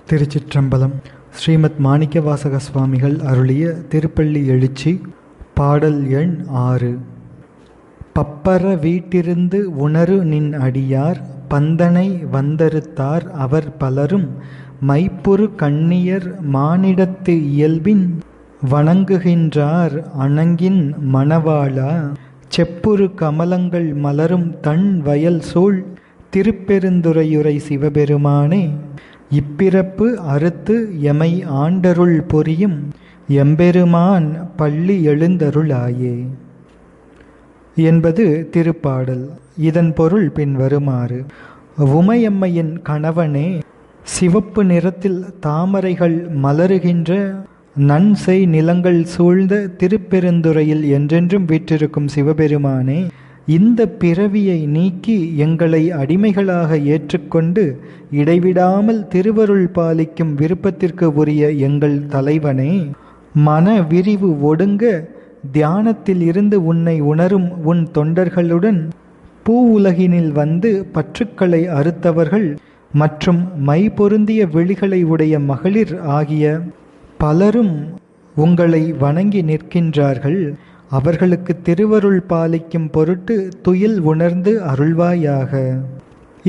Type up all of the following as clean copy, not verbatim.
திருச்சிற்றம்பலம். ஸ்ரீமத் மாணிக்கவாசக சுவாமிகள் அருளிய திருப்பள்ளி எழுச்சி. பாடல் எண் 6. பப்பர வீட்டிருந்து உணரு நின் அடியார் பந்தனை வந்தறுத்தார் அவர் பலரும் மைப்புறு கண்ணியர் மானிடத்து இயல்பின் வணங்குகின்றார் அணங்கின் மணவாளா செப்புறு கமலங்கள் மலரும் தன் வயல் சூழ் திருப்பெருந்துறையுரை சிவபெருமானே இப்பிறப்பு அறுத்து எமை ஆண்டருள் பொரியும் எம்பெருமான் பள்ளி எழுந்தருளாயே என்பது திருப்பாடல். இதன் பொருள் பின்வருமாறு: உமையம்மையின் கணவனே, சிவப்பு நிறத்தில் தாமரைகள் மலருகின்ற நன்செய் நிலங்கள் சூழ்ந்த திருப்பெருந்துறையில் என்றென்றும் வீற்றிருக்கும் சிவபெருமானே, இந்த பிறவியை நீக்கி எங்களை அடிமைகளாக ஏற்றுக்கொண்டு இடைவிடாமல் திருவருள் பாலிக்கும் விருப்பத்திற்கு உரிய எங்கள் தலைவனே, மன விரிவு ஒடுங்க தியானத்தில் இருந்து உன்னை உணரும் உன் தொண்டர்களுடன் பூ உலகினில் வந்து பற்றுக்களை அறுத்தவர்கள் மற்றும் மை பொருந்திய விழிகளை உடைய மகளிர் ஆகிய பலரும் உங்களை வணங்கி நிற்கின்றார்கள். அவர்களுக்கு திருவருள் பாலிக்கும் பொருட்டு துயில் உணர்ந்து அருள்வாயாக.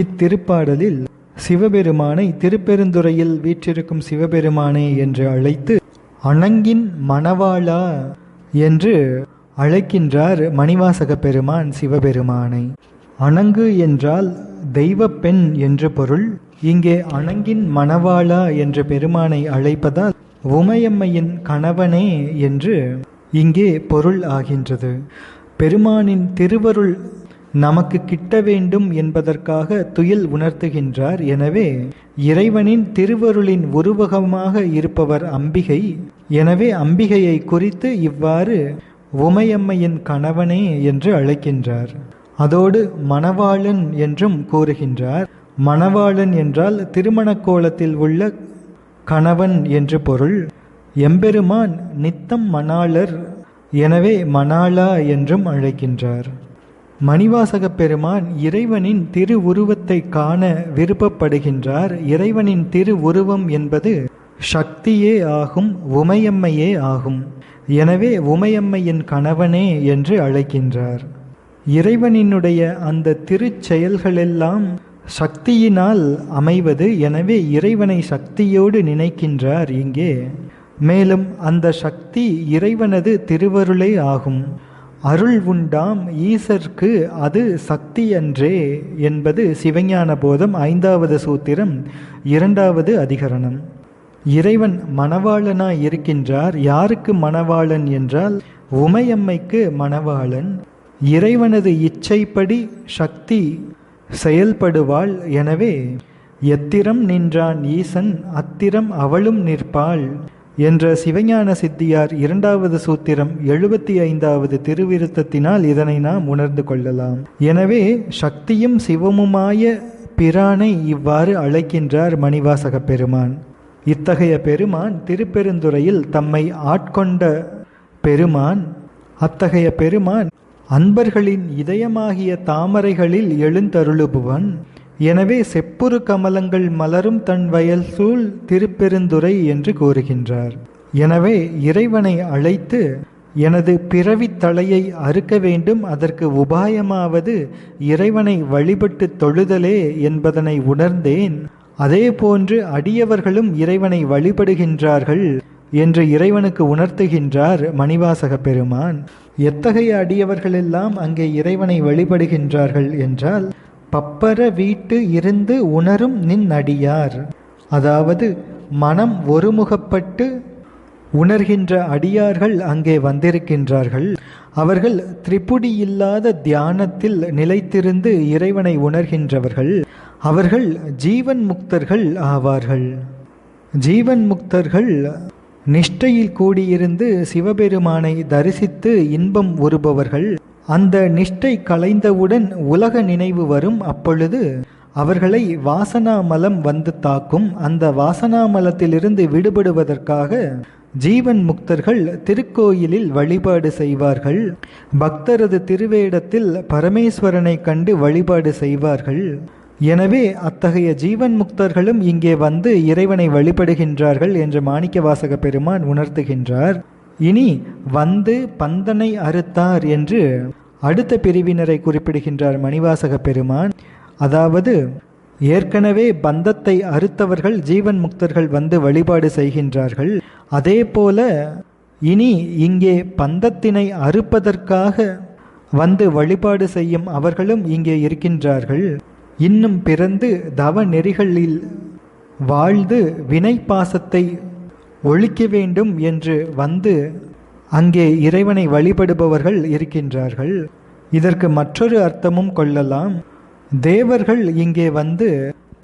இத்திருப்பாடலில் சிவபெருமானை திருப்பெருந்துறையில் வீற்றிருக்கும் சிவபெருமானே என்று அழைத்து அணங்கின் மணவாளா என்று அழைக்கின்றார் மணிவாசக பெருமான் சிவபெருமானை. அணங்கு என்றால் தெய்வ பெண் என்று பொருள். இங்கே அணங்கின் மணவாளா என்ற பெருமானை அழைப்பதால் உமையம்மையின் கணவனே என்று இங்கே பொருள் ஆகின்றது. பெருமானின் திருவருள் நமக்கு கிட்ட வேண்டும் என்பதற்காக துயில் உணர்த்துகின்றார். எனவே இறைவனின் திருவருளின் உருவகமாக இருப்பவர் அம்பிகை. எனவே அம்பிகையை குறித்து இவ்வாறு உமையம்மையின் கணவனே என்று அழைக்கின்றார். அதோடு மணவாளன் என்றும் கூறுகின்றார். மணவாளன் என்றால் திருமண கோலத்தில் உள்ள கணவன் என்று பொருள். எம்பெருமான் நித்தம் மணாளர், எனவே மணாளா என்றும் அழைக்கின்றார். மணிவாசக பெருமான் இறைவனின் திரு உருவத்தை காண விருப்பப்படுகின்றார். இறைவனின் திரு உருவம் என்பது சக்தியே ஆகும், உமையம்மையே ஆகும். எனவே உமையம்மையின் கணவனே என்று அழைக்கின்றார். இறைவனினுடைய அந்த திருச்செயல்களெல்லாம் சக்தியினால் அமைவது. எனவே இறைவனை சக்தியோடு நினைக்கின்றார் இங்கே. மேலும் அந்த சக்தி இறைவனது திருவருளே ஆகும். அருள் உண்டாம் ஈசர்க்கு அது சக்தி அன்றே என்பது சிவஞான போதம் 5வது சூத்திரம் 2வது அதிகரணம். இறைவன் மணவாளனாய் இருக்கின்றார். யாருக்கு மணவாளன் என்றால் உமையம்மைக்கு மணவாளன். இறைவனது இச்சைப்படி சக்தி செயல்படுவாள். எனவே எத்திரம் நின்றான் ஈசன் அத்திரம் அவளும் நிற்பாள் என்ற சிவஞான சித்தியார் 2வது சூத்திரம் 75வது திருவிருத்தத்தினால் இதனை நாம் உணர்ந்து கொள்ளலாம். எனவே சக்தியும் சிவமுமாய பிரானை இவ்வாறு அழைக்கின்றார் மணிவாசக பெருமான். இத்தகைய பெருமான் திருப்பெருந்துறையில் தம்மை ஆட்கொண்ட பெருமான். அத்தகைய பெருமான் அன்பர்களின் இதயமாகிய தாமரைகளில் எழுந்தருளுபவன். எனவே செப்புறு கமலங்கள் மலரும் தன் வயல் சூழ் திருப்பெருந்துறை என்று கூறுகின்றார். எனவே இறைவனை அழைத்து எனது பிறவித் தலையை அறுக்க வேண்டும், அதற்கு உபாயமாவது இறைவனை வழிபட்டு தொழுதலே என்பதனை உணர்ந்தேன். அதே போன்று அடியவர்களும் இறைவனை வழிபடுகின்றார்கள் என்று இறைவனுக்கு உணர்த்துகின்றார் மணிவாசக பெருமான். எத்தகைய அடியவர்களெல்லாம் அங்கே இறைவனை வழிபடுகின்றார்கள் என்றால் பப்பர வீட்டு இருந்து உணரும் நின் அடியார், அதாவது மனம் ஒருமுகப்பட்டு உணர்கின்ற அடியார்கள் அங்கே வந்திருக்கின்றார்கள். அவர்கள் திரிபுடி இல்லாத தியானத்தில் நிலைத்திருந்து இறைவனை உணர்கின்றவர்கள். அவர்கள் ஜீவன் முக்தர்கள் ஆவார்கள். ஜீவன் முக்தர்கள் நிஷ்டையில் கூடியிருந்து சிவபெருமானை தரிசித்து இன்பம் உறுபவர்கள். அந்த நிஷ்டை கலைந்தவுடன் உலக நினைவு வரும். அப்பொழுது அவர்களை வாசனாமலம் வந்து தாக்கும். அந்த வாசனாமலத்திலிருந்து விடுபடுவதற்காக ஜீவன் முக்தர்கள் திருக்கோயிலில் வழிபாடு செய்வார்கள். பக்தரது திருவேடத்தில் பரமேஸ்வரனை கண்டு வழிபாடு செய்வார்கள். எனவே அத்தகைய ஜீவன் முக்தர்களும் இங்கே வந்து இறைவனை வழிபடுகின்றார்கள் என்று மாணிக்கவாசக பெருமான் உணர்த்துகின்றார். இனி வந்து பந்தனை அறுத்தார் என்று அடுத்த பிரிவினரை குறிப்பிடுகின்றார் மணிவாசக பெருமான். அதாவது ஏற்கனவே பந்தத்தை அறுத்தவர்கள் ஜீவன் முக்தர்கள் வந்து வழிபாடு செய்கின்றார்கள். அதே போல இனி இங்கே பந்தத்தினை அறுப்பதற்காக வந்து வழிபாடு செய்யும் அவர்களும் இங்கே இருக்கின்றார்கள். இன்னும் பிறந்து தவ நெறிகளில் வாழ்ந்து வினை பாசத்தை ஒழிக்க வேண்டும் என்று வந்து அங்கே இறைவனை வழிபடுபவர்கள் இருக்கின்றார்கள். இதற்கு மற்றொரு அர்த்தமும் கொள்ளலாம். தேவர்கள் இங்கே வந்து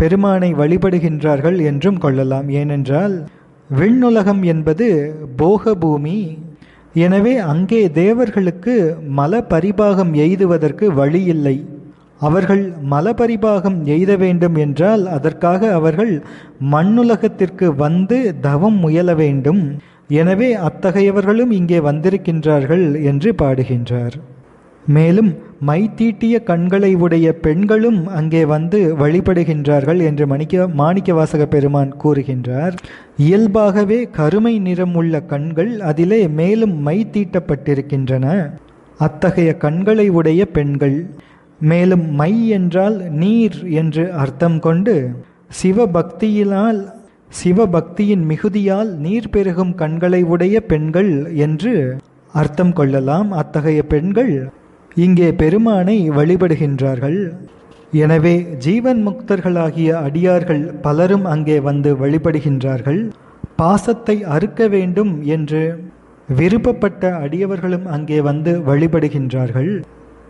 பெருமானை வழிபடுகின்றார்கள் என்றும் கொள்ளலாம். ஏனென்றால் விண்ணுலகம் என்பது போகபூமி. எனவே அங்கே தேவர்களுக்கு மல பரிபாகம் எய்துவதற்கு வழி இல்லை. அவர்கள் மலபரிபாகம் எய்த வேண்டும் என்றால் அதற்காக அவர்கள் மண்ணுலகத்திற்கு வந்து தவம் முயல வேண்டும். எனவே அத்தகையவர்களும் இங்கே வந்திருக்கின்றார்கள் என்று பாடுகின்றார். மேலும் மை தீட்டிய கண்களை உடைய பெண்களும் அங்கே வந்து வழிபடுகின்றார்கள் என்று மாணிக்கவாசக பெருமான் கூறுகின்றார். இயல்பாகவே கருமை நிறம் உள்ள கண்கள், அதிலே மேலும் மை தீட்டப்பட்டிருக்கின்றன. அத்தகைய கண்களை உடைய பெண்கள், மேலும் மை என்றால் நீர் என்று அர்த்தம் கொண்டு சிவபக்தியின் மிகுதியால் நீர் பெருகும் கண்களை உடைய பெண்கள் என்று அர்த்தம் கொள்ளலாம். அத்தகைய பெண்கள் இங்கே பெருமானை வழிபடுகின்றார்கள். எனவே ஜீவன் முக்தர்களாகிய அடியார்கள் பலரும் அங்கே வந்து வழிபடுகின்றார்கள். பாசத்தை அறுக்க வேண்டும் என்று விருப்பப்பட்ட அடியவர்களும் அங்கே வந்து வழிபடுகின்றார்கள்.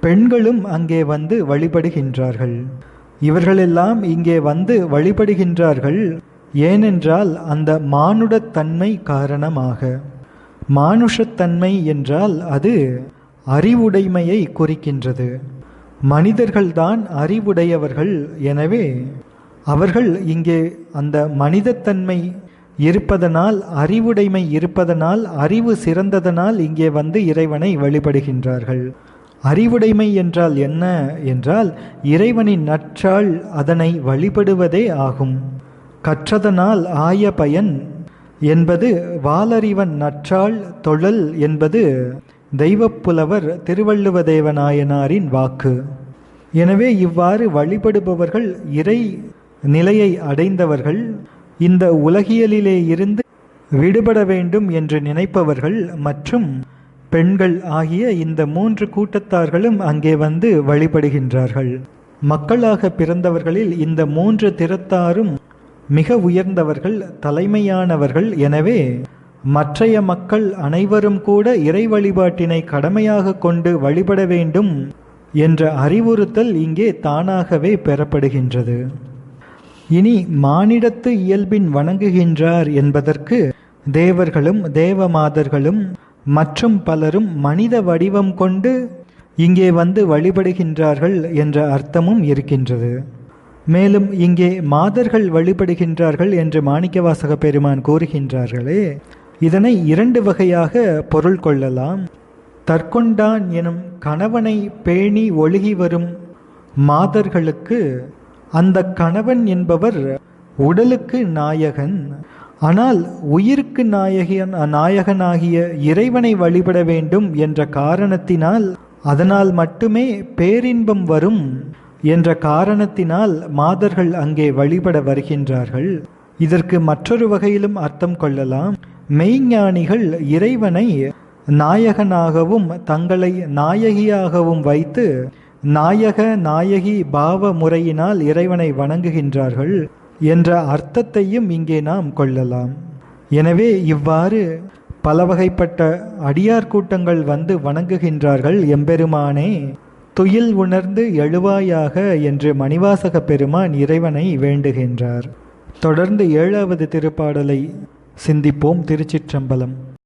பெண்களும் அங்கே வந்து வழிபடுகின்றார்கள். இவர்களெல்லாம் இங்கே வந்து வழிபடுகின்றார்கள். ஏனென்றால் அந்த மானுடத்தன்மை காரணமாக. மானுஷத்தன்மை என்றால் அது அறிவுடைமையை குறிக்கின்றது. மனிதர்கள்தான் அறிவுடையவர்கள். எனவே அவர்கள் இங்கே அந்த மனிதத்தன்மை இருப்பதனால், அறிவுடைமை இருப்பதனால், அறிவு சிறந்ததனால் இங்கே வந்து இறைவனை வழிபடுகின்றார்கள். அறிவுடைமை என்றால் என்ன என்றால் இறைவனின் நற்றால் அதனை வழிபடுவதே ஆகும். கற்றதனால் ஆய பயன் என்பது வாலறிவன் நற்றால் தொழல் என்பது தெய்வப்புலவர் திருவள்ளுவதேவநாயனாரின் வாக்கு. எனவே இவ்வாறு வழிபடுபவர்கள் இறை நிலையை அடைந்தவர்கள். இந்த உலகியலிலே இருந்து விடுபட வேண்டும் என்று நினைப்பவர்கள் மற்றும் பெண்கள் ஆகிய இந்த 3 கூட்டத்தார்களும் அங்கே வந்து வழிபடுகின்றார்கள். மக்களாக பிறந்தவர்களில் இந்த 3 திறத்தாரும் மிக உயர்ந்தவர்கள், தலைமையானவர்கள். எனவே மற்றைய மக்கள் அனைவரும் கூட இறை வழிபாட்டினை கடமையாக கொண்டு வழிபட வேண்டும் என்ற அறிவுறுத்தல் இங்கே தானாகவே பெறப்படுகின்றது. இனி மானிடத்து இயல்பின் வணங்குகின்றார் என்பதற்கு தேவர்களும் தேவமாதர்களும் மற்றும் பலரும் மனித வடிவம் கொண்டு இங்கே வந்து வழிபடுகின்றார்கள் என்ற அர்த்தமும் இருக்கின்றது. மேலும் இங்கே மாதர்கள் வழிபடுகின்றார்கள் என்று மாணிக்கவாசக பெருமான் கூறுகின்றார்களே, இதனை 2 வகையாக பொருள் கொள்ளலாம். தற்கொண்டான் எனும் கணவனை பேணி ஒழுகி வரும் மாதர்களுக்கு அந்த கணவன் என்பவர் உடலுக்கு நாயகன், ஆனால் உயிருக்கு நாயகனாகிய இறைவனை வழிபட வேண்டும் என்ற காரணத்தினால், அதனால் மட்டுமே பேரின்பம் வரும் என்ற காரணத்தினால் மாதர்கள் அங்கே வழிபட வருகின்றார்கள். இதற்கு மற்றொரு வகையிலும் அர்த்தம் கொள்ளலாம். மெய்ஞானிகள் இறைவனை நாயகனாகவும் தங்களை நாயகியாகவும் வைத்து நாயக நாயகி பாவ முறையினால் இறைவனை வணங்குகின்றார்கள் என்ற அர்த்தத்தையும் இங்கே நாம் கொள்ளலாம். எனவே இவ்வாறு பல வகைப்பட்ட அடியார் கூட்டங்கள் வந்து வணங்குகின்றார்கள். எம்பெருமானே துயில் உணர்ந்து எழுவாயாக என்று மணிவாசக பெருமான் இறைவனை வேண்டுகின்றார். தொடர்ந்து 7வது திருப்பாடலை சிந்திப்போம். திருச்சிற்றம்பலம்.